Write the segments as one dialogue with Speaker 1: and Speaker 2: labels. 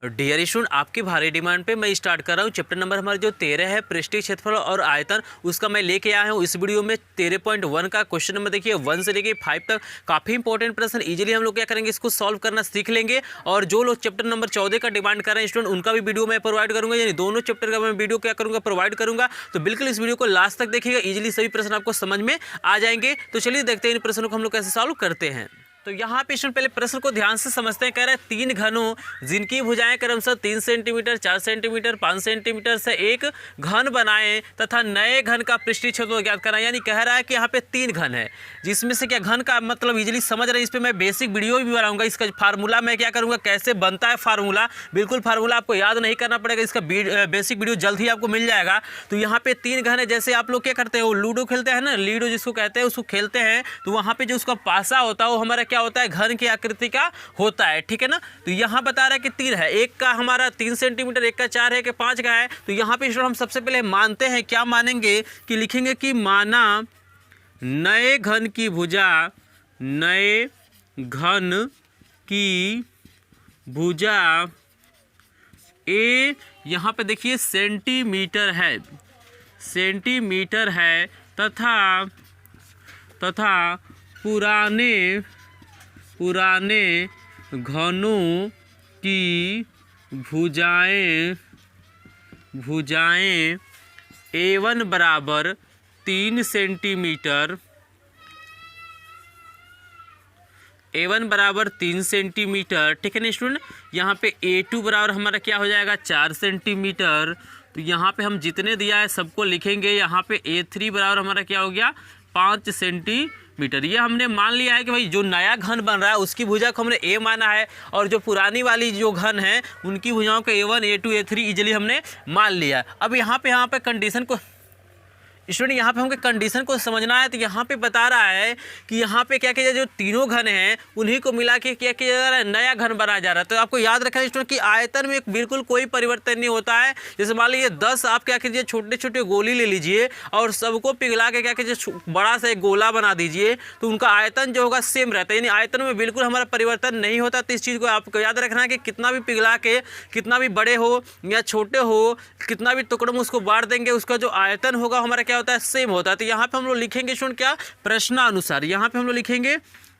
Speaker 1: Dear student, आपकी भारी demand पे मैं स्टार्ट कर रहा हूँ चैप्टर नंबर हमारा जो 13 है पृष्ठीय क्षेत्रफल और आयतन, उसका मैं लेके आया हूँ इस वीडियो में 13.1 का क्वेश्चन नंबर देखिए 1 से लेके 5 तक काफ़ी इंपॉर्टेंट प्रश्न इजीली हम लोग क्या करेंगे, इसको सॉल्व करना सीख लेंगे। और जो लोग चैप्टर नंबर 14 का डिमांड कर रहे हैं स्टूडेंट, उनका भी वीडियो मैं प्रोवाइड करूँगा, यानी दोनों चैप्टर का मैं वीडियो क्या करूँगा, प्रोवाइड करूँगा। तो बिल्कुल इस वीडियो को लास्ट तक देखिएगा, इजीली सभी प्रश्न आपको समझ में आ जाएंगे। तो चलिए देखते हैं इन प्रश्नों को हम लोग कैसे सॉल्व करते हैं। तो यहाँ पे पहले प्रश्न को ध्यान से समझते हैं। कह रहा है तीन घनों जिनकी भुजाएं क्रमशः 3 सेंटीमीटर, 4 सेंटीमीटर, 5 सेंटीमीटर से एक घन बनाएं तथा नए घन का पृष्ठीय क्षेत्रफल ज्ञात कराएं। यानी कह रहा है कि यहाँ पे तीन घन है, जिसमें से क्या घन का मतलब इजीली समझ रहे हैं। इस पर मैं बेसिक वीडियो भी बनाऊंगा, इसका फार्मूला मैं क्या करूँगा, कैसे बनता है फार्मूला, बिल्कुल फार्मूला आपको याद नहीं करना पड़ेगा, इसका बेसिक वीडियो जल्द ही आपको मिल जाएगा। तो यहाँ पे तीन घन है, जैसे आप लोग क्या करते हैं, वो लूडो खेलते हैं ना, लीडो जिसको कहते हैं, उसको खेलते हैं। तो वहाँ पे जो उसका पासा होता है वो हमारा क्या होता है, घन की आकृति का होता है, ठीक है ना। तो यहाँ बता रहा है कि तीन है, एक का हमारा 3 सेंटीमीटर, एक का 4 है, कि 5 का है। तो यहाँ पे हम सबसे पहले मानते हैं, क्या मानेंगे कि लिखेंगे कि माना नए घन की भुजा, नए घन की भुजा ए, यहाँ पे देखिए सेंटीमीटर है, सेंटीमीटर है, तथा पुराने घनों की भुजाएं A1 बराबर 3 सेंटीमीटर, A1 बराबर 3 सेंटीमीटर, ठीक है ना स्टूडेंट। यहाँ पे A2 बराबर हमारा क्या हो जाएगा, 4 सेंटीमीटर। तो यहाँ पे हम जितने दिया है सबको लिखेंगे। यहाँ पे A3 बराबर हमारा क्या हो गया, 5 सेंटीमीटर। ये हमने मान लिया है कि भाई जो नया घन बन रहा है उसकी भुजा को हमने A माना है, और जो पुरानी वाली जो घन है उनकी भुजाओं को A1, A2, A3 इजीली हमने मान लिया। अब यहाँ पे कंडीशन को स्टूडेंट, यहाँ पे हमको कंडीशन को समझना है। तो यहाँ पे बता रहा है कि यहाँ पे क्या किया जाए, जो तीनों घन हैं उन्हीं को मिला के क्या किया जा रहा है, नया घन बनाया जा रहा है। तो आपको याद रखना है स्टूडेंट कि आयतन में बिल्कुल कोई परिवर्तन नहीं होता है। जैसे मान लीजिए 10 आप क्या कीजिए, छोटे छोटे गोली ले लीजिए और सबको पिघला के क्या कीजिए, बड़ा सा एक गोला बना दीजिए, तो उनका आयतन जो होगा सेम रहता है, यानी आयतन में बिल्कुल हमारा परिवर्तन नहीं होता। तो इस चीज़ को आपको याद रखना है कि कितना भी पिघला के, कितना भी बड़े हो या छोटे हो, कितना भी टुकड़ों में उसको बांट देंगे, उसका जो आयतन होगा हमारा क्या होता है, सेम होता है। तो यहाँ पे हम लोग लिखेंगे स्टूडेंट क्या, प्रश्नानुसार। यहाँ पे हम लोग लिखेंगे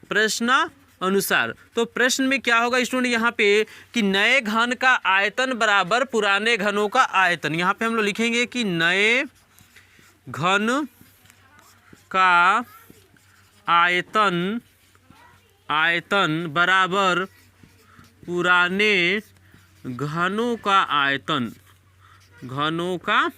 Speaker 1: प्रश्नानुसार। तो प्रश्न में क्या होगा स्टूडेंट, यहाँ पे कि नए घन का आयतन बराबर पुराने घनों का आयतन। यहाँ पे हम लोग लिखेंगे कि नए घन का आयतन बराबर पुराने घनों का आयतन, घनों का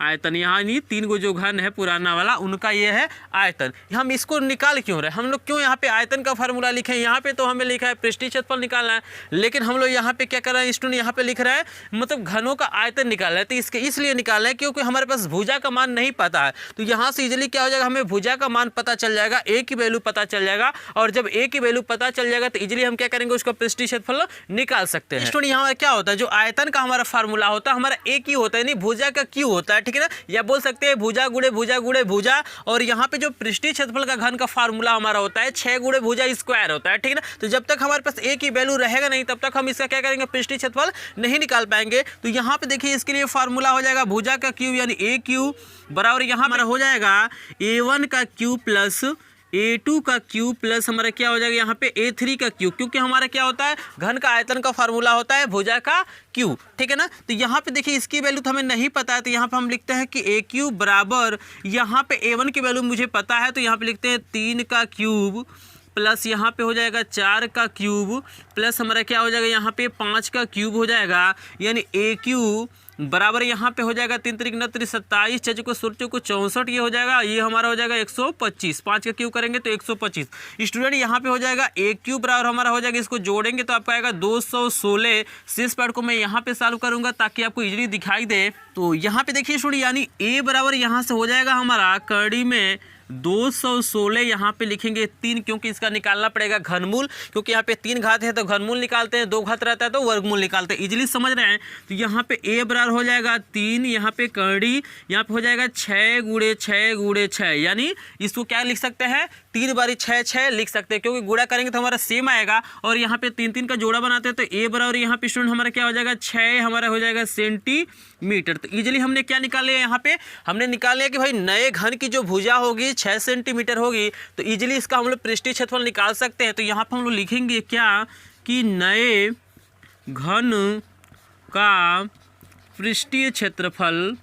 Speaker 1: आयतन। यहाँ नहीं, तीन गो जो घन है पुराना वाला उनका ये है आयतन। हम इसको निकाल क्यों रहे, हम लोग क्यों यहाँ पे आयतन का फार्मूला लिखे हैं। यहाँ पे तो हमें लिखा है पृष्ठीय क्षेत्रफल निकालना है, लेकिन हम लोग यहाँ पे क्या कर रहे हैं स्टूडेंट, यहाँ पे लिख रहा है मतलब घनों का आयतन निकाल रहे हैं। तो इसके इसलिए निकाल रहे हैं क्योंकि हमारे पास भुजा का मान नहीं पता है। तो यहाँ से इजिली क्या हो जाएगा, हमें भुजा का मान पता चल जाएगा, ए की वैल्यू पता चल जाएगा। और जब ए की वैल्यू पता चल जाएगा तो इजिली हम क्या करेंगे, उसका पृष्ठीय क्षेत्रफल निकाल सकते हैं। स्टूडेंट यहाँ क्या होता है, जो आयतन का हमारा फार्मूला होता है हमारा ए की होता है, नहीं भुजा का क्यू होता है, ठीक है ना। या बोल सकते हैं भुजा गुणे भुजा गुणे भुजा। और यहाँ पे जो पृष्ठीय क्षेत्रफल का घन का फार्मूला हमारा होता है 6 गुणे भुजा स्क्वायर होता है, ठीक है ना। तो जब तक हमारे पास ए की वैल्यू रहेगा नहीं तब तक हम इसका क्या करेंगे, पृष्ठीय क्षेत्रफल नहीं निकाल पाएंगे। तो यहाँ पे देखिए इसके लिए फार्मूला हो जाएगा भुजा का क्यू यानी ए क्यू बराबर यहाँ हमारा हो जाएगा A1 का क्यू प्लस A2 का क्यू प्लस हमारा क्या हो जाएगा यहाँ पे A3 का क्यू, क्योंकि हमारा क्या होता है, घन का आयतन का फार्मूला होता है भुजा का क्यू, ठीक है ना। तो यहाँ पे देखिए इसकी वैल्यू तो हमें नहीं पता है, तो यहाँ पे हम लिखते हैं कि A क्यूब बराबर, यहाँ पे A1 की वैल्यू मुझे पता है, तो यहाँ पे लिखते हैं 3 का क्यूब प्लस यहाँ पे हो जाएगा 4 का क्यूब प्लस हमारा क्या हो जाएगा, यहाँ पे 5 का क्यूब हो जाएगा, यानी A क्यूब बराबर यहाँ पे हो जाएगा 3 त्रिक 9 त्रिक 27, 6 को 16 को 64, ये हो जाएगा, ये हमारा हो जाएगा 125। 5 का क्यूब करेंगे तो 125। स्टूडेंट यहाँ पे हो जाएगा A क्यूब बराबर हमारा हो जाएगा, इसको जोड़ेंगे तो आपका आएगा 216। शेष पार्ट को मैं यहाँ पे सॉल्व करूँगा ताकि आपको इजीली दिखाई दे। तो यहाँ पे देखिए स्टूडेंट, यानी A बराबर यहाँ से हो जाएगा हमारा कड़ी में 216 यहाँ पे लिखेंगे 3, क्योंकि इसका निकालना पड़ेगा घनमूल, क्योंकि यहाँ पे 3 घात है तो घनमूल निकालते हैं, 2 घात रहता है तो वर्गमूल निकालते हैं। इजीली समझ रहे हैं। तो यहाँ पे a बराबर हो जाएगा 3, यहाँ पे करड़ी यहाँ पे हो जाएगा 6 गुणे 6 गुणे 6, यानी इसको क्या लिख सकते हैं 3 बारी 6 6 लिख सकते हैं, क्योंकि गुणा करेंगे तो हमारा सेम आएगा। और यहाँ पे 3 3 का जोड़ा बनाते हैं तो a बराबर यहाँ पे स्टूडेंट हमारा क्या हो जाएगा 6 हमारा हो जाएगा सेंटीमीटर। तो इजीली हमने क्या निकाल लिया, यहाँ पे हमने निकाल लिया कि भाई नए घन की जो भुजा होगी 6 सेंटीमीटर होगी, तो इजीली इसका हम लोग पृष्ठीय क्षेत्रफल निकाल सकते हैं। तो यहाँ पर हम लोग लिखेंगे क्या कि नए घन का पृष्ठीय क्षेत्रफल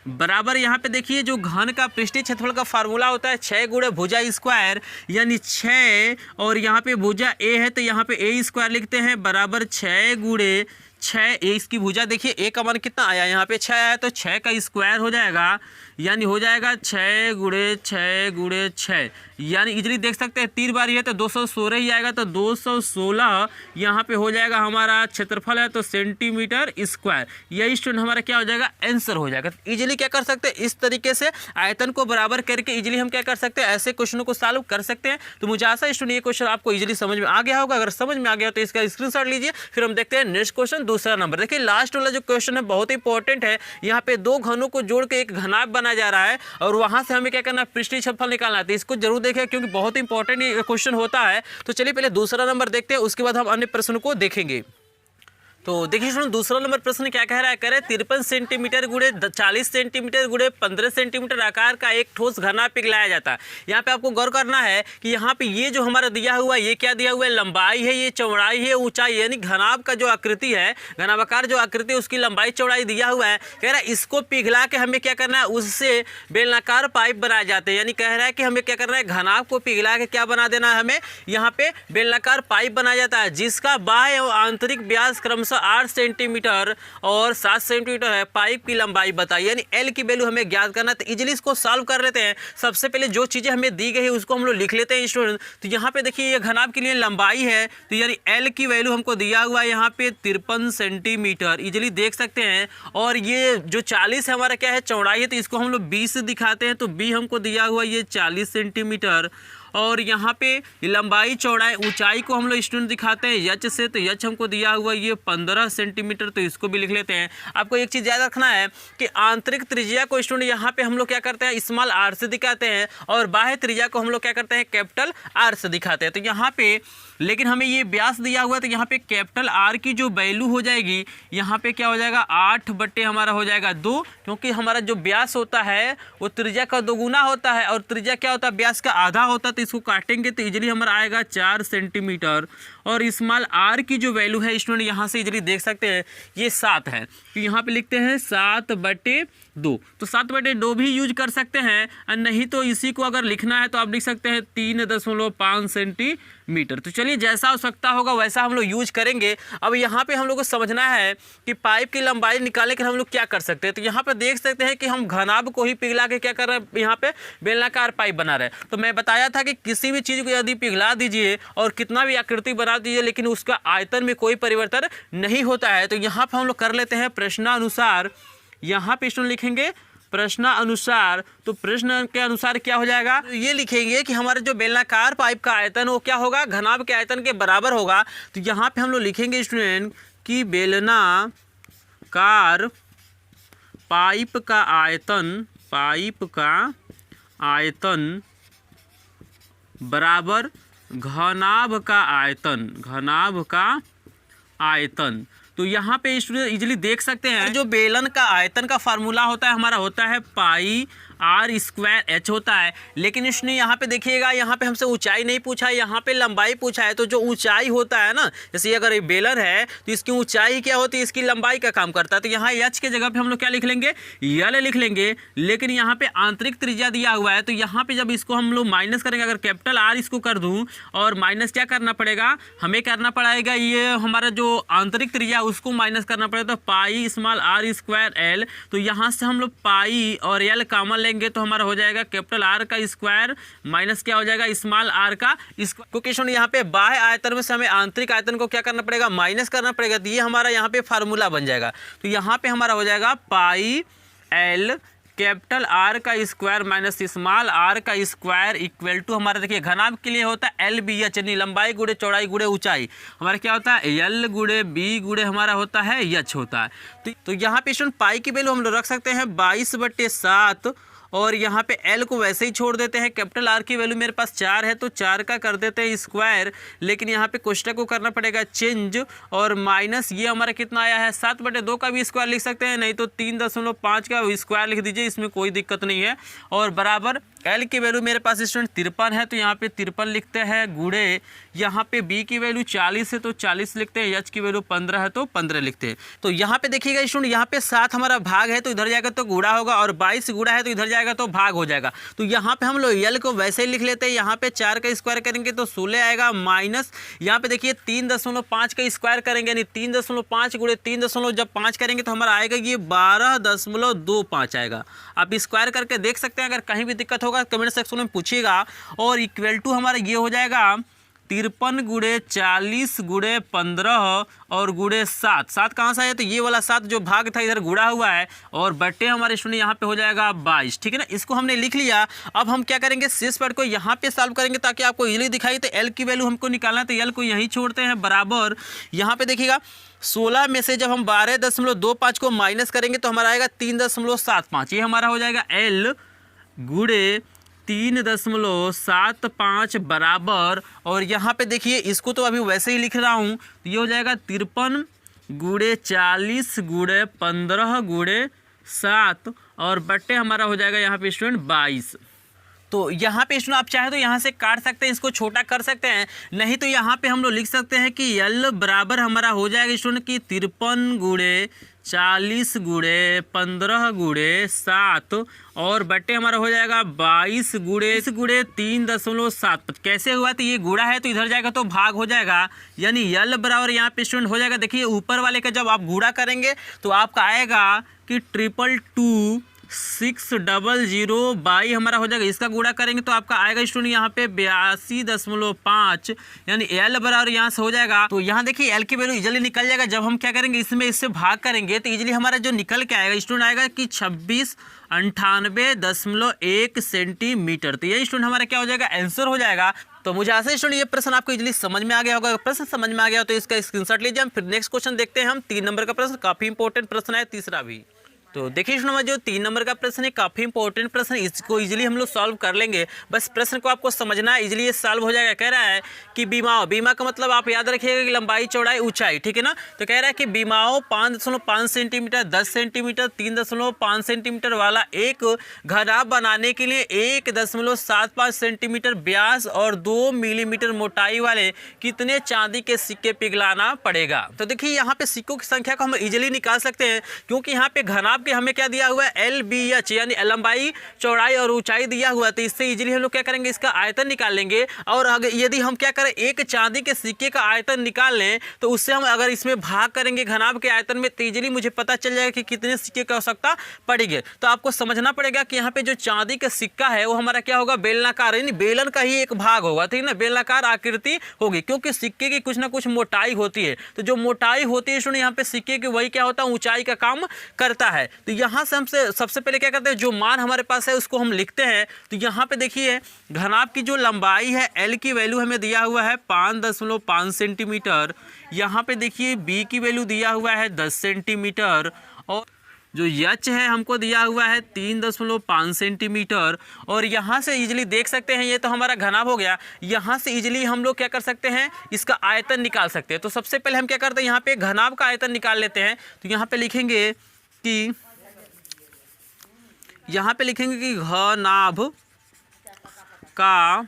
Speaker 1: बराबर, यहाँ पे देखिए जो घन का पृष्ठीय क्षेत्रफल का फार्मूला होता है 6 गुणे भुजा स्क्वायर, यानी 6 और यहाँ पे भुजा a है तो यहाँ पे a स्क्वायर लिखते हैं बराबर 6 गुणे 6। ए इसकी भुजा देखिए a का मान कितना आया, यहाँ पे 6 आया तो 6 का स्क्वायर हो जाएगा, यानी हो जाएगा 6 गुणे 6 गुणे 6, यानी इजीली देख सकते हैं 3 बार ही है तो 216 ही आएगा। तो 216 यहाँ पे हो जाएगा हमारा क्षेत्रफल है तो सेंटीमीटर स्क्वायर, यही स्टूडेंट हमारा क्या हो जाएगा आंसर हो जाएगा। इजीली क्या कर सकते हैं, इस तरीके से आयतन को बराबर करके इजीली हम क्या कर सकते हैं, ऐसे क्वेश्चनों को सॉल्व कर सकते हैं। तो मुझे आशा है स्टूडेंट ये क्वेश्चन आपको इजीली समझ में आ गया होगा। अगर समझ में आ गया तो इसका स्क्रीनशॉट लीजिए, फिर हम देखते हैं नेक्स्ट क्वेश्चन दूसरा नंबर। देखिए लास्ट वाला जो क्वेश्चन है बहुत ही इंपॉर्टेंट है। यहाँ पे 2 घनों को जोड़ के एक घनाभ बना जा रहा है और वहां से हमें क्या करना है पृष्ठीय क्षेत्रफल निकालना है। तो इसको जरूर देखें क्योंकि बहुत इंपॉर्टेंट ये क्वेश्चन होता है। तो चलिए पहले दूसरा नंबर देखते हैं, उसके बाद हम अन्य प्रश्नों को देखेंगे। तो देखिए सुनो दूसरा नंबर प्रश्न क्या कह रहा है, कह रहे 53 सेंटीमीटर गुणे 40 सेंटीमीटर गुणे 15 सेंटीमीटर आकार का एक ठोस घनाभ पिघलाया जाता है। यहाँ पे आपको गौर करना है कि यहाँ पे ये जो हमारा दिया हुआ है ये क्या दिया हुआ है, लंबाई है, ये चौड़ाई है, ऊंचाई, यानी घनाभ का जो आकृति है, घनाभाकार जो आकृति है उसकी लंबाई चौड़ाई दिया हुआ है। कह रहा है इसको पिघला के हमें क्या करना है, उससे बेलनाकार पाइप बनाए जाते हैं। यानी कह रहा है कि हमें क्या करना है, घनाभ को पिघला के क्या बना देना है, हमें यहाँ पे बेलनाकार पाइप बनाया जाता है जिसका बाह्य और आंतरिक व्यास क्रमशः 8 सेंटीमीटर और 7 सेंटीमीटर है। पाइप की लंबाई बताइए, यानी एल की वैल्यू हमें ज्ञात करना है। तो इजीली इसको सॉल्व कर लेते हैं। सबसे पहले जो चीजें हमें दी गई है उसको हम लोग लिख लेते हैं स्टूडेंट। तो यहाँ पे देखिए ये घनाभ के लिए लंबाई है, तो यानी एल की वैल्यू हमको दिया हुआ है यहाँ पे 53 सेंटीमीटर, इजीली देख सकते हैं। और ये जो 40 है हमारा क्या है, चौड़ाई है, तो इसको हम लोग 20 से दिखाते हैं। तो बी हमको दिया हुआ ये 40 सेंटीमीटर। और यहाँ पे लंबाई चौड़ाई ऊंचाई को हम लोग स्टूडेंट दिखाते हैं यच से, तो यच हमको दिया हुआ ये 15 सेंटीमीटर, तो इसको भी लिख लेते हैं। आपको एक चीज़ याद रखना है कि आंतरिक त्रिज्या को स्टूडेंट यहाँ पे हम लोग क्या करते हैं, स्मॉल आर से दिखाते हैं, और बाह्य त्रिज्या को हम लोग क्या करते हैं, कैपिटल आर से दिखाते हैं। तो यहाँ पे लेकिन हमें ये व्यास दिया हुआ है, तो यहाँ पे कैपिटल आर की जो वैल्यू हो जाएगी यहाँ पे क्या हो जाएगा 8 बटे हमारा हो जाएगा 2, क्योंकि हमारा जो व्यास होता है वो त्रिज्या का 2 गुना होता है और त्रिज्या क्या होता है, व्यास का आधा होता है। तो इसको काटेंगे तो इजीली हमारा आएगा 4 सेंटीमीटर। और स्मॉल आर की जो वैल्यू है स्टूडेंट यहाँ से इजीली देख सकते हैं ये 7 है, तो यहाँ पे लिखते हैं 7 बटे 2। तो 7 बटे 2 भी यूज कर सकते हैं, और नहीं तो इसी को अगर लिखना है तो आप लिख सकते हैं 3.5 सेंटीमीटर। तो चलिए जैसा आवश्यकता होगा वैसा हम लोग यूज करेंगे। अब यहाँ पे हम लोग को समझना है कि पाइप की लंबाई निकालने के हम लोग क्या कर सकते हैं। तो यहाँ पे देख सकते हैं कि हम घनाभ को ही पिघला के क्या कर रहे हैं, यहाँ पे बेलनाकार पाइप बना रहे हैं। तो मैं बताया था कि किसी भी चीज़ को यदि पिघला दीजिए और कितना भी आकृति बना दीजिए लेकिन उसका आयतन में कोई परिवर्तन नहीं होता है। तो यहाँ पर हम लोग कर लेते हैं प्रश्नानुसार, यहाँ पे स्टूडेंट लिखेंगे प्रश्नानुसार। तो प्रश्न के अनुसार क्या हो जाएगा, तो ये लिखेंगे कि हमारे जो बेलनाकार पाइप का आयतन वो क्या होगा, घनाभ के आयतन के बराबर होगा। तो यहाँ पे हम लोग लिखेंगे स्टूडेंट कि बेलनाकार पाइप का आयतन बराबर घनाभ का आयतन। तो यहाँ पे स्टूडेंट इजीली देख सकते हैं जो बेलन का आयतन का फार्मूला होता है हमारा होता है पाई आर स्क्वायर एच होता है। लेकिन इसने यहाँ पे देखिएगा यहाँ पे हमसे ऊंचाई नहीं पूछा है, यहाँ पे लंबाई पूछा है। तो जो ऊंचाई होता है ना, जैसे अगर ये बेलन है तो इसकी ऊंचाई क्या होती है, इसकी लंबाई का काम करता है। तो यहाँ एच के जगह पे हम लोग क्या लिख लेंगे, यल लिख लेंगे। लेकिन यहाँ पे आंतरिक त्रिज्या दिया हुआ है, तो यहाँ पे जब इसको हम लोग माइनस करेंगे, अगर कैपिटल आर इसको कर दूँ और माइनस क्या करना पड़ेगा, हमें करना पड़ेगा ये हमारा जो आंतरिक त्रिज्या उसको माइनस करना पड़ेगा। तो pi small r square L, तो यहाँ से हम लोग पाई और एल कॉमन लेंगे तो हमारा हो जाएगा कैपिटल आर का स्क्वायर माइनस क्या हो जाएगा स्मॉल आर का स्क्वायर। क्योंकि यहाँ पे बाह्य आयतन में से हमें आंतरिक आयतन को क्या करना पड़ेगा, माइनस करना पड़ेगा। तो ये हमारा यहाँ पे फार्मूला बन जाएगा। तो यहाँ पे हमारा हो जाएगा पाई एल कैपिटल आर का स्क्वायर माइनस स्मॉल आर का स्क्वायर इक्वल टू हमारा देखिए घनाभ के लिए होता है एल बी एच, यानी लंबाई गुणे चौड़ाई गुणे ऊंचाई। हमारा क्या होता है एल गुणे बी गुणे हमारा होता है एच होता है। तो यहाँ पे स्टूडेंट पाई की वैल्यू हम लोग रख सकते हैं 22/7 और यहाँ पे एल को वैसे ही छोड़ देते हैं। कैपिटल आर की वैल्यू मेरे पास 4 है तो 4 का कर देते हैं स्क्वायर, लेकिन यहाँ पे कोष्टक को करना पड़ेगा चेंज और माइनस ये हमारा कितना आया है 7/2 का भी स्क्वायर लिख सकते हैं, नहीं तो 3.5 का स्क्वायर लिख दीजिए, इसमें कोई दिक्कत नहीं है। और बराबर एल की वैल्यू मेरे पास स्टूडेंट 53 है तो यहाँ पे 53 लिखते हैं गुणे यहाँ पे बी की वैल्यू 40 है तो 40 लिखते हैं, एच की वैल्यू 15 है तो 15 लिखते हैं। तो यहाँ पे देखिएगा स्टूडेंट यहाँ पे 7 हमारा भाग है तो इधर जाएगा तो गुणा होगा और 22 गुणा है तो इधर जाएगा तो भाग हो जाएगा। तो यहाँ पे हम लोग एल को वैसे ही लिख लेते हैं, यहाँ पे 4 का स्क्वायर करेंगे तो 16 आएगा माइनस यहाँ पे देखिए 3.5 का स्क्वायर करेंगे यानी 3.5 गुणे 3.5 करेंगे तो हमारा आएगा ये 12.25 आएगा। आप स्क्वायर करके देख सकते हैं, अगर कहीं भी दिक्कत होगा कमेंट सेक्शन में पूछिएगा। और इक्वल टू हमारा ये हो जाएगा 53 गुणे 40 गुणे 15 और गुणे 7। 7 कहाँ से आया तो ये वाला 7 जो भाग था इधर गुणा हुआ है और बट्टे हमारे स्टूडेंट यहाँ पे हो जाएगा 22, ठीक है ना। इसको हमने लिख लिया। अब हम क्या करेंगे शेष पार्ट को यहाँ पे सॉल्व करेंगे ताकि आपको इजीली दिखाई। तो एल की वैल्यू हमको निकालना है तो एल को यहीं छोड़ते हैं बराबर यहाँ पे देखिएगा 16 में से जब हम 12.25 को माइनस करेंगे तो हमारा आएगा 3.75। ये हमारा हो जाएगा एल गुणे 3.75 बराबर और यहाँ पे देखिए इसको तो अभी वैसे ही लिख रहा हूँ तो ये हो जाएगा 53 गुणे 40 गुणे 15 गुणे 7 और बट्टे हमारा हो जाएगा यहाँ पे स्टूडेंट 22। तो यहाँ पे स्टूडेंट आप चाहे तो यहाँ से काट सकते हैं, इसको छोटा कर सकते हैं, नहीं तो यहाँ पे हम लोग लिख सकते हैं कि एल बराबर हमारा हो जाएगा स्टूडेंट कि 53 गुणे 40 गुणे 15 गुणे 7 और बट्टे हमारा हो जाएगा 22 गुणे 3.7। कैसे हुआ तो ये गुणा है तो इधर जाएगा तो भाग हो जाएगा, यानी एल बराबर यहाँ पे स्टूडेंट हो जाएगा। देखिए ऊपर वाले का जब आप गुणा करेंगे तो आपका आएगा कि 222,600 बाई हमारा हो जाएगा, इसका गुणा करेंगे तो आपका आएगा स्टूडेंट यहाँ पे 82.5 यानी एल बराबर यहाँ से हो जाएगा। तो यहाँ देखिए एल की वैल्यू इजीली निकल जाएगा। जब हम क्या करेंगे इसमें इससे भाग करेंगे तो इजीली हमारा जो निकल के आएगा स्टूडेंट आएगा कि 2698.1 सेंटीमीटर। तो ये स्टूडेंट हमारा क्या हो जाएगा आंसर हो जाएगा। तो मुझे आशा है स्टूडेंट ये प्रश्न आपको इजीली समझ में आ गया होगा। प्रश्न समझ में आ गया तो इसका स्क्रीनशॉट लीजिए। हम फिर नेक्स्ट क्वेश्चन देखते हैं। हम 3 नंबर का प्रश्न काफी इंपॉर्टेंट प्रश्न है, तीसरा भी। तो देखिए स्टूडेंट जो 3 नंबर का प्रश्न है काफ़ी इंपॉर्टेंट प्रश्न है, इसको इजीली हम लोग सॉल्व कर लेंगे। बस प्रश्न को आपको समझना है, इजीली ये सॉल्व हो जाएगा। कह रहा है कि बीमा का मतलब आप याद रखिएगा कि लंबाई चौड़ाई ऊंचाई, ठीक है ना। तो कह रहा है कि बीमाओं 5.5 सेंटीमीटर 10 सेंटीमीटर 3.5 सेंटीमीटर वाला एक घनाभ बनाने के लिए 1.75 सेंटीमीटर व्यास और 2 मिलीमीटर मोटाई वाले कितने चांदी के सिक्के पिघलाना पड़ेगा। तो देखिए यहाँ पे सिक्कों की संख्या को हम इजीली निकाल सकते हैं, क्योंकि यहाँ पे घनाभ कि हमें क्या दिया हुआ है एल बी एच यानी लंबाई चौड़ाई और ऊंचाई दिया हुआ है। तो इससे इजीली हम लोग क्या करेंगे इसका आयतन निकाल लेंगे। और अगर यदि हम क्या करें एक चांदी के सिक्के का आयतन निकाल लें तो उससे हम अगर इसमें भाग करेंगे घनाभ के आयतन में तो इजीली मुझे पता चल जाएगा कि कितने सिक्के की आवश्यकता पड़ेगी। तो आपको समझना पड़ेगा कि यहाँ पे जो चांदी का सिक्का है वो हमारा क्या होगा बेलनाकार, यानी बेलन का ही एक भाग होगा, ठीक है ना। बेलनाकार आकृति होगी क्योंकि सिक्के की कुछ ना कुछ मोटाई होती है। तो जो मोटाई होती है सुनिए यहाँ पे सिक्के की वही क्या होता है ऊंचाई का काम करता है। तो यहाँ से हमसे सबसे पहले क्या करते हैं जो मान हमारे पास है उसको हम लिखते हैं। तो यहाँ पे देखिए घनाभ की जो लंबाई है एल की वैल्यू हमें दिया हुआ है 5.5 सेंटीमीटर। यहाँ पे देखिए बी की वैल्यू दिया हुआ है 10 सेंटीमीटर और जो एच है हमको दिया हुआ है 3.5 सेंटीमीटर। और यहाँ से इजीली देख सकते हैं ये तो हमारा घनाभ हो गया। यहाँ से इजीली हम लोग क्या कर सकते हैं इसका आयतन निकाल सकते हैं। तो सबसे पहले हम क्या करते हैं यहाँ पे घनाभ का आयतन निकाल लेते हैं। तो यहाँ पे लिखेंगे कि घनाभ का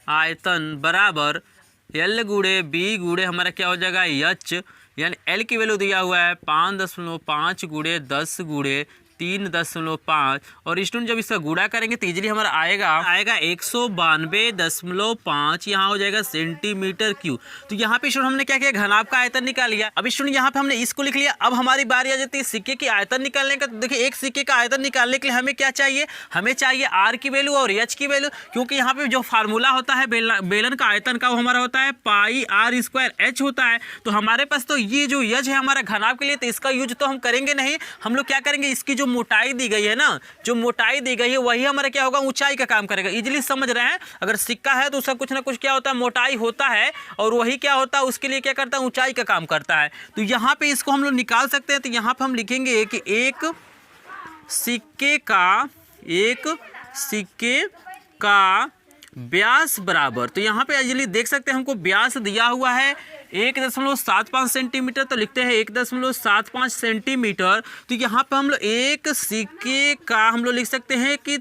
Speaker 1: आयतन बराबर एल गुणे बी गुणे हमारा क्या हो जाएगा एच, यानी एल की वैल्यू दिया हुआ है 5.5 गुणे 10 गुणे 3.5 और स्टूडेंट जब इसका गुणा करेंगे तो इजीली हमारा आएगा 192.5 यहाँ हो जाएगा सेंटीमीटर क्यूब। तो यहाँ पे स्टूडेंट हमने क्या किया, घनाभ का आयतन निकाल लिया। अब स्टूडेंट यहाँ पे हमने इसको लिख लिया। अब हमारी बारी आ जाती है सिक्के की आयतन निकालने का। तो देखिए एक सिक्के का आयतन निकालने के लिए हमें क्या चाहिए, हमें चाहिए आर की वैल्यू और एच की वैल्यू, क्योंकि यहाँ पे जो फार्मूला होता है बेलन का आयतन का वो हमारा होता है पाई आर स्क्वायर एच होता है। तो हमारे पास तो ये जो एच है हमारा घनाभ के लिए, तो इसका यूज तो हम करेंगे नहीं। हम लोग क्या करेंगे, इसकी जो मोटाई दी गई है ना, जो मोटाई दी गई है वही हमारा क्या होगा, ऊंचाई का काम करेगा। इजीली समझ रहे हैं, अगर सिक्का है तो उसका कुछ ना कुछ क्या होता है, मोटाई होता है, और वही क्या होता है उसके लिए क्या करता है, ऊंचाई का काम करता है। तो यहाँ पे इसको हम लोग निकाल सकते हैं। तो यहाँ पे हम लिखेंगे कि एक सिक्के का व्यास बराबर, तो यहाँ पे इजीली देख सकते हैं हमको व्यास दिया हुआ है 1.75 सेंटीमीटर, तो लिखते हैं 1.75 सेंटीमीटर। तो यहाँ पे हम लोग एक सिक्के का हम लोग लिख सकते हैं कि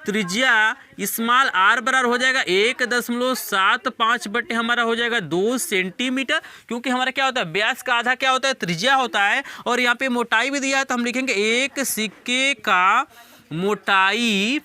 Speaker 1: त्रिज्या स्मॉल आर बराबर हो जाएगा 1.75 बटे हमारा हो जाएगा 2 सेंटीमीटर, क्योंकि हमारा क्या होता है, व्यास का आधा क्या होता है, त्रिज्या होता है। और यहाँ पे मोटाई भी दिया है, तो हम लिखेंगे एक सिक्के का मोटाई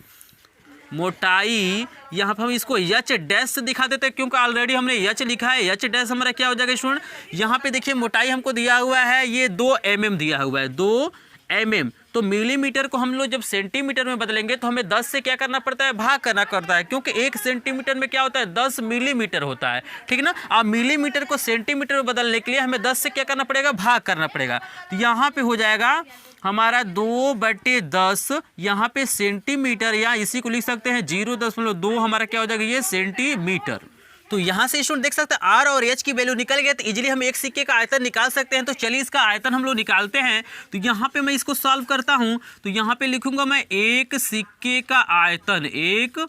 Speaker 1: यहाँ पर हम इसको एच डैश से दिखा देते हैं, क्योंकि ऑलरेडी हमने एच लिखा है। एच डैश हमारा क्या हो जाएगा स्टूडेंट, यहाँ पे देखिए मोटाई हमको दिया हुआ है, ये 2 mm दिया हुआ है, 2 mm। तो मिलीमीटर को हम लोग जब सेंटीमीटर में बदलेंगे तो हमें 10 से क्या करना पड़ता है, भाग करना पड़ता है, क्योंकि 1 सेंटीमीटर में क्या होता है, 10 मिलीमीटर होता है, ठीक है ना। अब मिलीमीटर को सेंटीमीटर में बदलने के लिए हमें 10 से क्या करना पड़ेगा, भाग करना पड़ेगा। तो यहाँ पे हो जाएगा हमारा 2/10, यहाँ पे सेंटीमीटर, या इसी को लिख सकते हैं 0.2 हमारा क्या हो जाएगा, ये सेंटीमीटर। तो यहाँ से स्टूडेंट देख सकते हैं आर और एच की वैल्यू निकल गई, तो इजीली हम एक सिक्के का आयतन निकाल सकते हैं। तो चलिए इसका आयतन हम लोग निकालते हैं। तो यहाँ पे मैं इसको सॉल्व करता हूँ। तो यहाँ पे लिखूंगा मैं एक सिक्के का आयतन, एक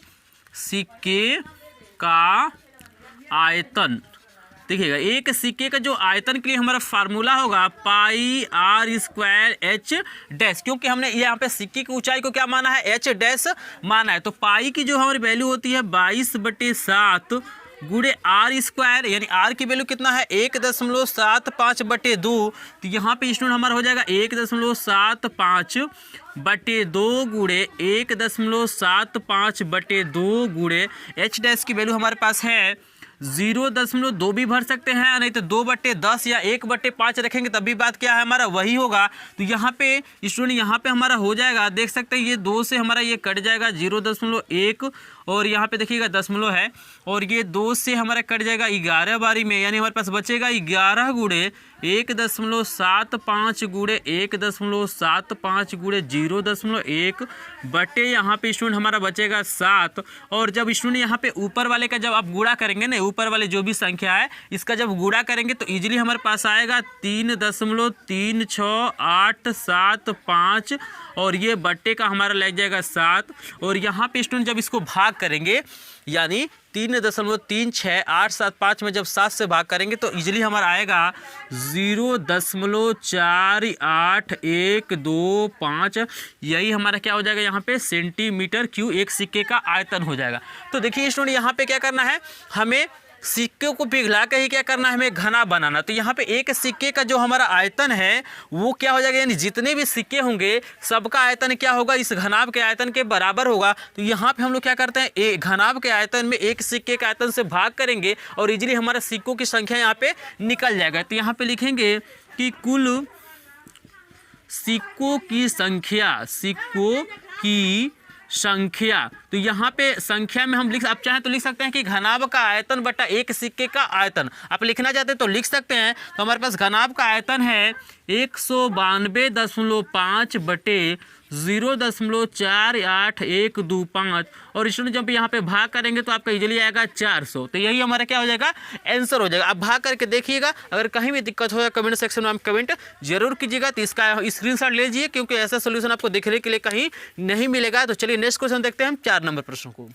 Speaker 1: सिक्के का आयतन। देखिएगा एक सिक्के का जो आयतन के लिए हमारा फार्मूला होगा पाई आर स्क्वायर एच डैश, क्योंकि हमने यहाँ पे सिक्के की ऊंचाई को क्या माना है, एच डैश माना है। तो पाई की जो हमारी वैल्यू होती है 22/7 गुणे आर स्क्वायर, यानी आर की वैल्यू कितना है 1.75/2। तो यहाँ पे स्टूडेंट हमारा हो जाएगा 1.75/2 गुणे 1.75/2 गुणे एच डैश की वैल्यू हमारे पास है 0.2 भी भर सकते हैं, नहीं तो 2/10 या 1/5 रखेंगे तब भी बात क्या है, हमारा वही होगा। तो यहाँ पे स्टूडेंट यहाँ पे हमारा हो जाएगा, देख सकते हैं ये 2 से हमारा ये कट जाएगा 0.1, और यहाँ पे देखिएगा दशमलव है, और ये 2 से हमारा कट जाएगा 11 बारी में, यानी हमारे पास बचेगा 11 गुणे 1.75 गुणे 1.75 गुणे 0.1 बटे यहाँ पे स्टूडेंट हमारा बचेगा 7। और जब स्टूडेंट यहाँ पे ऊपर वाले का जब आप गुणा करेंगे ना, ऊपर वाले जो भी संख्या है इसका जब गुणा करेंगे तो इजीली हमारे पास आएगा 3.36875, और ये बट्टे का हमारा लग जाएगा 7। और यहाँ पे स्टूडेंट जब इसको भाग करेंगे, यानी 3.36875 में जब 7 से भाग करेंगे तो इजीली हमारा आएगा 0.4812 यही हमारा क्या हो जाएगा, यहाँ पे सेंटीमीटर क्यूब एक सिक्के का आयतन हो जाएगा। तो देखिए स्टूडेंट यहाँ पे क्या करना है, हमें सिक्के को पिघला के ही क्या करना है, हमें घना बनाना। तो यहाँ पे एक सिक्के का जो हमारा आयतन है वो क्या हो जाएगा, यानी जितने भी सिक्के होंगे सबका आयतन क्या होगा, इस घनाभ के आयतन के बराबर होगा। तो यहाँ पे हम लोग क्या करते हैं, एक घनाभ के आयतन में एक सिक्के के आयतन से भाग करेंगे और इजीली हमारा सिक्कों की संख्या यहाँ पे निकल जाएगा। तो यहाँ पे लिखेंगे कि कुल सिक्कों की संख्या, तो यहाँ पे संख्या में हम आप चाहें तो लिख सकते हैं कि घनाभ का आयतन बटा एक सिक्के का आयतन, आप लिखना चाहते हैं तो लिख सकते हैं। तो हमारे पास घनाभ का आयतन है 192.5 बटे 0.48125, और स्टूडेंट जब यहाँ पे भाग करेंगे तो आपका इजीली आएगा 400। तो यही हमारा क्या हो जाएगा, आंसर हो जाएगा। आप भाग करके देखिएगा, अगर कहीं भी दिक्कत हो कमेंट सेक्शन में आप कमेंट जरूर कीजिएगा। तो इसका स्क्रीनशॉट ले लीजिए, क्योंकि ऐसा सोल्यूशन आपको देखने के लिए कहीं नहीं मिलेगा। तो चलिए नेक्स्ट क्वेश्चन देखते हैं हम 4 नंबर प्रश्न को।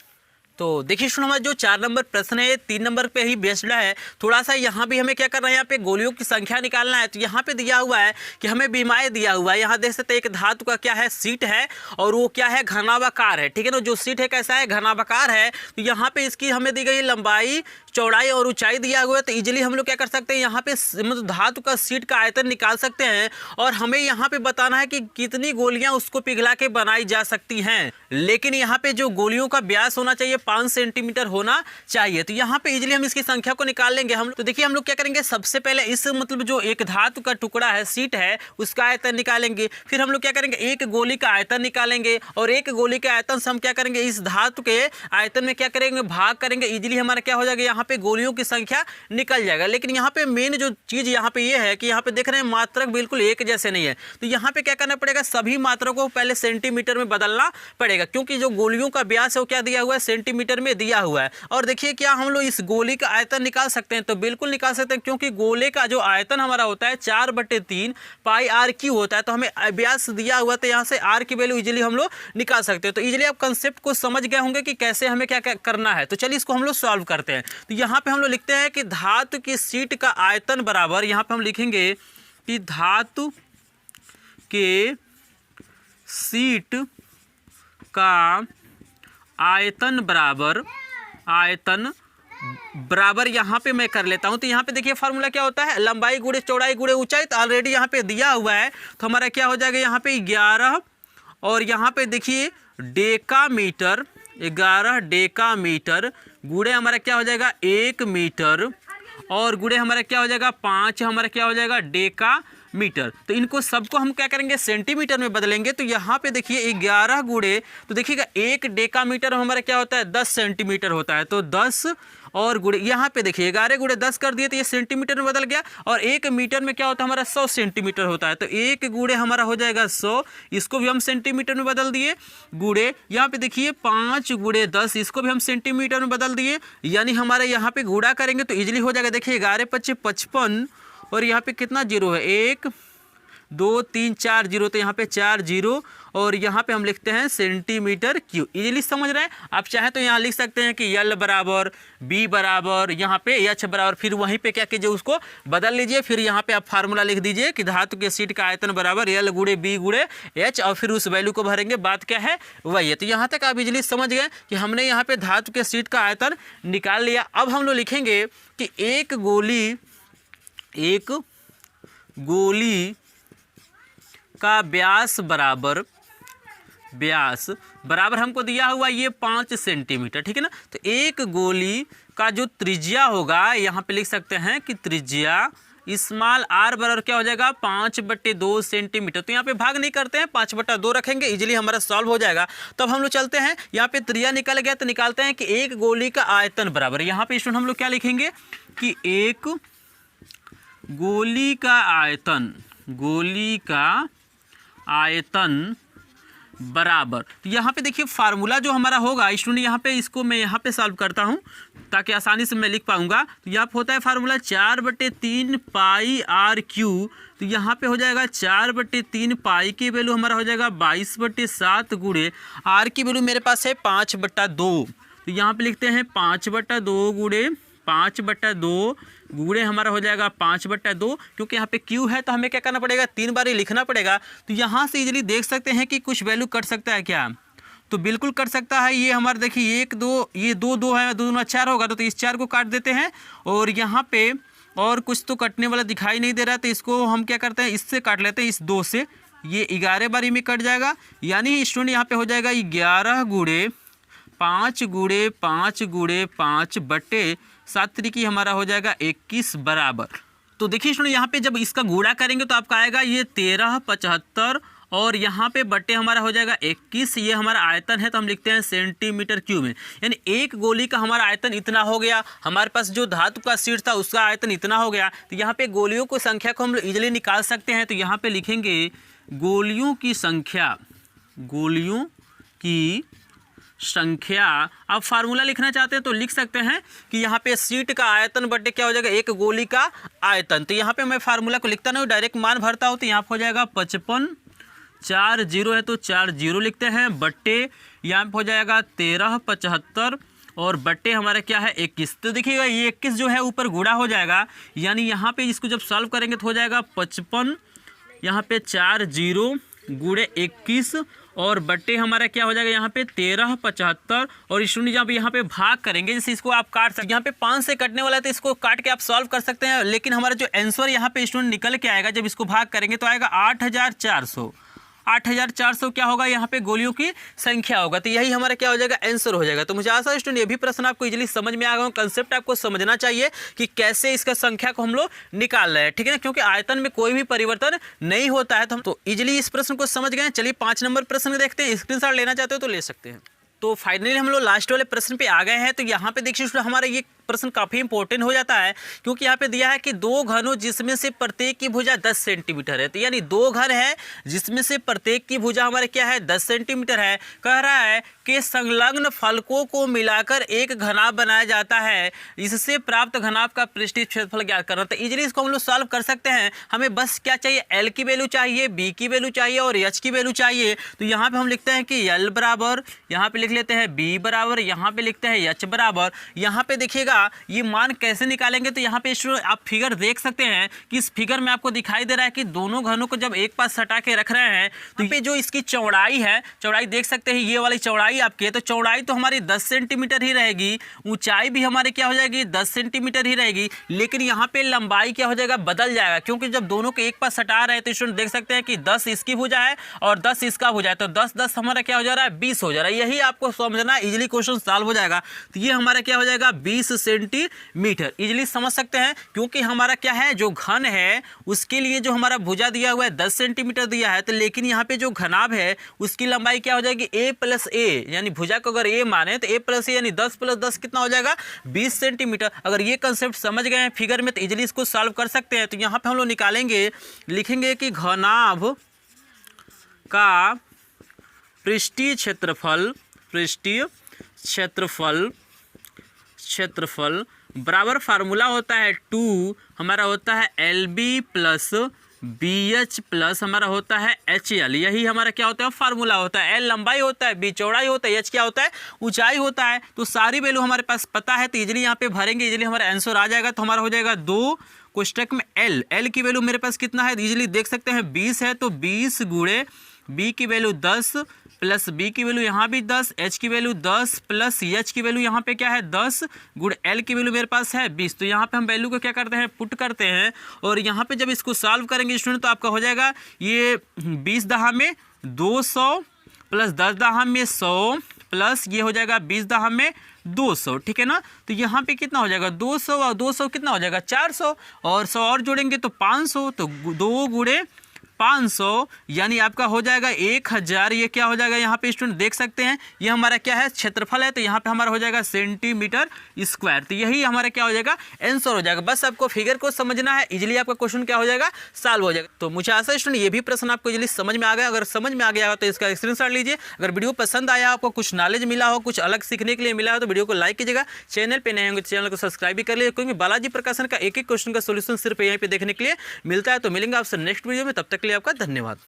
Speaker 1: तो देखिए स्टूडेंट, हमारा जो 4 नंबर प्रश्न है 3 नंबर पे ही बेस्ड है। थोड़ा सा यहाँ भी हमें क्या करना है, यहाँ पे गोलियों की संख्या निकालना है। तो यहाँ पे दिया हुआ है कि हमें बीमाएँ दिया हुआ है। यहाँ देख सकते हैं एक धातु का क्या है, सीट है, और वो क्या है, घनाभाकार है। ठीक है ना, जो सीट है कैसा है, घनाभाकार है। तो यहाँ पे इसकी हमें दी गई लंबाई, चौड़ाई और ऊंचाई दिया हुआ है। तो इजीली हम लोग क्या कर सकते हैं, यहाँ पे मतलब धातु का सीट का आयतन निकाल सकते हैं। और हमें यहाँ पे बताना है कि कितनी गोलियां उसको पिघला के बनाई जा सकती हैं। लेकिन यहाँ पे जो गोलियों का व्यास होना चाहिए 5 सेंटीमीटर होना चाहिए। तो यहाँ पे इजीली हम इसकी संख्या को निकाल लेंगे हम। तो देखिए हम लोग क्या करेंगे, सबसे पहले इस मतलब जो एक धातु का टुकड़ा है, सीट है, उसका आयतन निकालेंगे। फिर हम लोग क्या करेंगे, एक गोली का आयतन निकालेंगे, और एक गोली के आयतन से हम क्या करेंगे, इस धातु के आयतन में क्या करेंगे, भाग करेंगे। इजीली हमारा क्या हो जाएगा, यहाँ पे गोलियों की संख्या निकल जाएगा। लेकिन यहाँ पे मेन जो चीज यहाँ पे ये है कि यहाँ पे देख रहे हैं मात्रक बिल्कुल एक जैसे नहीं है। तो यहाँ पे क्या करना पड़ेगा, सभी मात्रकों को पहले सेंटीमीटर में बदलना पड़ेगा, क्योंकि जो गोलियों का व्यास है वो क्या दिया हुआ है, सेंटीमीटर में दिया हुआ है। और देखिए क्या हम लोग इस गोली का आयतन निकाल सकते हैं, तो बिल्कुल निकाल सकते हैं, क्योंकि गोले का जो आयतन हमारा होता है 4/3 पाई आर क्यू होता है। तो हमें व्यास दिया हुआ, तो यहाँ से आर की वैल्यू इजीली हम लोग निकाल सकते हैं। तो इजीली आप कंसेप्ट को समझ गए होंगे कि कैसे हमें क्या करना है। तो चलिए इसको हम लोग सॉल्व करते हैं। तो यहाँ पे हम लोग लिखते हैं कि धातु की सीट का आयतन बराबर, यहाँ पे हम लिखेंगे कि धातु के सीट का आयतन बराबर यहाँ पे मैं कर लेता हूँ। तो यहाँ पे देखिए फार्मूला क्या होता है, लंबाई गुणे चौड़ाई गुणे ऊंचाई। तो ऑलरेडी यहाँ पे दिया हुआ है, तो हमारा क्या हो जाएगा, यहाँ पे 11, और यहाँ पे देखिए डेकामीटर, 11 डेकामीटर गुणे हमारा क्या हो जाएगा 1 मीटर, और गुणे हमारा क्या हो जाएगा 5, हमारा क्या हो जाएगा डेकामीटर। तो इनको सबको हम क्या करेंगे, सेंटीमीटर में बदलेंगे। तो यहाँ पे देखिए 11 गुणे, तो देखिएगा 1 डेकामीटर हमारा क्या होता है 10 सेंटीमीटर होता है। तो 10 और गुणे, यहाँ पे देखिए 11 गुणे 10 कर दिए तो ये सेंटीमीटर में बदल गया। और 1 मीटर में क्या होता है हमारा 100 सेंटीमीटर होता है। तो 1 गुणे हमारा हो जाएगा 100, इसको भी हम सेंटीमीटर में बदल दिए। गुणे यहाँ पे देखिए 5 गुणे 10, इसको भी हम सेंटीमीटर में बदल दिए। यानी हमारे यहाँ पे गुणा करेंगे तो इजीली हो जाएगा। देखिए 11 × 5 = 55, और यहाँ पे कितना जीरो है, 1 2 3 4 जीरो, तो यहाँ पे 4 जीरो, और यहाँ पे हम लिखते हैं सेंटीमीटर क्यूब। इजीली समझ रहे हैं। आप चाहें तो यहाँ लिख सकते हैं कि L बराबर B बराबर, यहाँ पे H बराबर, फिर वहीं पे क्या कीजिए उसको बदल लीजिए। फिर यहाँ पे आप फार्मूला लिख दीजिए कि धातु के सीट का आयतन बराबर L गुणे B गुणे H, और फिर उस वैल्यू को भरेंगे। बात क्या है वही है। तो यहाँ तक आप इजीली समझ गए कि हमने यहाँ पे धातु के सीट का आयतन निकाल लिया। अब हम लोग लिखेंगे कि एक गोली का व्यास बराबर हमको दिया हुआ ये 5 सेंटीमीटर, ठीक है ना। तो एक गोली का जो त्रिज्या होगा, यहाँ पे लिख सकते हैं कि त्रिज्या स्मॉल r बराबर क्या हो जाएगा 5/2 सेंटीमीटर। तो यहाँ पे भाग नहीं करते हैं, 5/2 रखेंगे, इजीली हमारा सॉल्व हो जाएगा। तो अब हम लोग चलते हैं, यहाँ पे त्रिज्या निकल गया, तो निकालते हैं कि एक गोली का आयतन बराबर, यहाँ पे स्टूडेंट हम लोग क्या लिखेंगे कि एक गोली का आयतन बराबर। तो यहाँ पे देखिए फार्मूला जो हमारा होगा स्टूडेंट, यहाँ पे इसको मैं यहाँ पे सॉल्व करता हूँ ताकि आसानी से मैं लिख पाऊंगा। तो यहाँ पे होता है फार्मूला 4/3 पाई आर क्यू। तो यहाँ पे हो जाएगा 4/3 पाई की वैल्यू हमारा हो जाएगा 22/7 गुणे आर की वैल्यू मेरे पास है 5/2। तो यहाँ पे लिखते हैं 5/2 गुणे 5/2 गुणे हमारा हो जाएगा 5/2, क्योंकि यहाँ पे क्यू है तो हमें क्या करना पड़ेगा 3 बार ही लिखना पड़ेगा। तो यहाँ से इजीली देख सकते हैं कि कुछ वैल्यू कट सकता है क्या, तो बिल्कुल कट सकता है। ये हमारा देखिए 1 2, ये 2 2 है, 2 2 4 होगा, तो इस 4 को काट देते हैं। और यहाँ पे और कुछ तो कटने वाला दिखाई नहीं दे रहा, तो इसको हम क्या करते हैं इससे काट लेते हैं, इस 2 से, ये 11 बारी में कट जाएगा। यानी स्टूडेंट यहाँ पे हो जाएगा 11 गुणे 5 गुणे 5 गुणे 5/7 त्रिकी हमारा हो जाएगा 21 बराबर। तो देखिए स्टूडेंट यहाँ पे जब इसका गुणा करेंगे तो आपका आएगा ये 13 75, और यहाँ पे बट्टे हमारा हो जाएगा 21। ये हमारा आयतन है तो हम लिखते हैं सेंटीमीटर क्यूब में। यानी एक गोली का हमारा आयतन इतना हो गया, हमारे पास जो धातु का सीट था उसका आयतन इतना हो गया। तो यहाँ पे गोलियों की संख्या को हम लोग इजीली निकाल सकते हैं। तो यहाँ पे लिखेंगे गोलियों की संख्या। अब फार्मूला लिखना चाहते हैं तो लिख सकते हैं कि यहाँ पे सीट का आयतन बट्टे क्या हो जाएगा एक गोली का आयतन। तो यहाँ पे मैं फार्मूला को लिखता नहीं, डायरेक्ट मान भरता हूँ। तो यहाँ पे हो जाएगा 55, 4 0 है तो 4 0 लिखते हैं, बट्टे यहाँ पे हो जाएगा 13 75, और बट्टे हमारा क्या है 21। तो देखिएगा ये 21 जो है ऊपर गुणा हो जाएगा, यानी यहाँ पे इसको जब सॉल्व करेंगे तो हो जाएगा 55, यहाँ पे 4 0 गुणे 21 और बट्टे हमारा क्या हो जाएगा यहाँ पे 13 75 और स्टूडेंट जब यहाँ पे भाग करेंगे, जैसे इसको आप काट सकते हैं, यहाँ पे 5 से कटने वाला है तो इसको काट के आप सॉल्व कर सकते हैं, लेकिन हमारा जो आंसर यहाँ पे स्टूडेंट निकल के आएगा जब इसको भाग करेंगे तो आएगा 8400। 8400 क्या होगा यहाँ पे गोलियों की संख्या होगा, तो यही हमारा क्या हो जाएगा आंसर हो जाएगा। तो मुझे आशा है स्टूडेंट ये भी प्रश्न आपको इजीली समझ में आ गया, कंसेप्ट आपको समझना चाहिए कि कैसे इसका संख्या को हम लोग निकाल रहे हैं, ठीक है ना, क्योंकि आयतन में कोई भी परिवर्तन नहीं होता है। तो हम तो इजीली इस प्रश्न को समझ गए। चलिए 5 नंबर प्रश्न देखते हैं, स्क्रीनशॉट लेना चाहते हो तो ले सकते हैं। तो फाइनली हम लोग लास्ट वाले प्रश्न पे आ गए हैं। तो यहाँ पे देखिए स्टूडेंट हमारा ये प्रश्न काफ़ी इंपॉर्टेंट हो जाता है, क्योंकि यहाँ पे दिया है कि 2 घनों जिसमें से प्रत्येक की भुजा 10 सेंटीमीटर है। तो यानी 2 घन है जिसमें से प्रत्येक की भुजा हमारे क्या है 10 सेंटीमीटर है। कह रहा है कि संलग्न फलकों को मिलाकर एक घनाभ बनाया जाता है, इससे प्राप्त घनाभ का पृष्ठीय क्षेत्रफल ज्ञात करना। तो इजीली इसको हम लोग सॉल्व कर सकते हैं। हमें बस क्या चाहिए, एल की वैल्यू चाहिए, बी की वैल्यू चाहिए और एच की वैल्यू चाहिए। तो यहाँ पे हम लिखते हैं कि एल बराबर, यहाँ पे लिख लेते हैं बी बराबर, यहाँ पे लिखते हैं एच बराबर। यहाँ पे देखिएगा ये मान कैसे निकालेंगे, तो यहाँ पे आप फिगर देख सकते हैं कि इस फिगर में आपको दिखाई दे रहा है कि दोनों घनों को जब एक पास सटा के रख रहे हैं तो यहाँ पे जो इसकी चौड़ाई है, चौड़ाई देख सकते हैं ये वाली चौड़ाई आपकी, तो चौड़ाई तो हमारी 10 सेंटीमीटर ही रहेगी, ऊंचाई भी हमारी क्या हो जाएगी 10 सेंटीमीटर ही रहेगी, लेकिन यहाँ पे लंबाई क्या हो जाएगा बदल जाएगा, क्योंकि जब दोनों को एक पास सटा रहे हैं तो स्टूडेंट देख सकते हैं कि 10 इसकी भुजा है और 10 इसका भुजा है, तो 10 हमारा क्या हो जा रहा है 20 हो जा रहा है। यही आपको समझना, इजीली क्वेश्चन सॉल्व हो जाएगा। तो ये हमारा क्या हो जाएगा 20 सेंटीमीटर, इजीली समझ सकते हैं, क्योंकि हमारा क्या है जो घन है उसके लिए जो हमारा भुजा दिया हुआ है 10 सेंटीमीटर दिया है, तो लेकिन यहाँ पे जो घनाभ है उसकी लंबाई क्या हो जाएगी a प्लस ए, यानी भुजा को अगर a माने तो a प्लस ए यानी 10 प्लस 10 कितना हो जाएगा 20 सेंटीमीटर। अगर ये कंसेप्ट समझ गए हैं फिगर में तो इजीली इसको सॉल्व कर सकते हैं। तो यहाँ पे हम लोग निकालेंगे, लिखेंगे कि घनाभ का पृष्ठीय क्षेत्रफल बराबर फार्मूला होता है 2 हमारा होता है L B plus B H plus हमारा होता है एच एल। यही हमारा क्या होता है फार्मूला होता है। एल लंबाई होता है, बी चौड़ाई होता है, एच क्या होता है ऊंचाई होता है। तो सारी वैल्यू हमारे पास पता है, तो इजीली यहाँ पे भरेंगे, इजीली हमारा आंसर आ जाएगा। तो हमारा हो जाएगा 2 कोष्टक में एल की वैल्यू मेरे पास कितना है, इजीली देख सकते हैं 20 है, तो 20 गुणे बी की वैल्यू 10 प्लस बी की वैल्यू यहाँ भी 10, एच की वैल्यू 10 प्लस एच की वैल्यू यहाँ पे क्या है 10 गुणे एल की वैल्यू मेरे पास है 20। तो यहाँ पे हम वैल्यू को क्या करते हैं पुट करते हैं, और यहाँ पे जब इसको सॉल्व करेंगे स्टूडेंट तो आपका हो जाएगा ये 20 दहा में 200 प्लस 10 दहा में 100 प्लस ये हो जाएगा 20 दहा में 200, ठीक है ना। तो यहाँ पे कितना हो जाएगा 200 और 200 कितना हो जाएगा 400 और 100 और जोड़ेंगे तो 500, तो 2 गुणे 500 यानी आपका हो जाएगा 1000। ये क्या हो जाएगा यहाँ पे स्टूडेंट देख सकते हैं ये हमारा क्या है क्षेत्रफल है, तो यहाँ पे हमारा हो जाएगा सेंटीमीटर स्क्वायर। तो यही हमारा क्या हो जाएगा आंसर हो जाएगा। बस आपको फिगर को समझना है, इजीली आपका क्वेश्चन क्या हो जाएगा सॉल्व हो जाएगा। तो मुझे आशा है स्टूडेंट ये भी प्रश्न आपको इजीली समझ में आ गया। अगर समझ में आ गया हो तो इसका स्क्रीनशॉट लीजिए। अगर वीडियो पसंद आया, आपको कुछ नॉलेज मिला हो, कुछ अलग सीखने के लिए मिला हो तो वीडियो को लाइक कीजिएगा। चैनल पे नए होंगे तो चैनल को सब्सक्राइब भी कर लीजिए, क्योंकि बालाजी प्रकाशन का एक क्वेश्चन का सोल्यूशन सिर्फ यहीं पे देखने के लिए मिलता है। तो मिलेंगे आपसे नेक्स्ट वीडियो में, तब तक के लिए आपका धन्यवाद।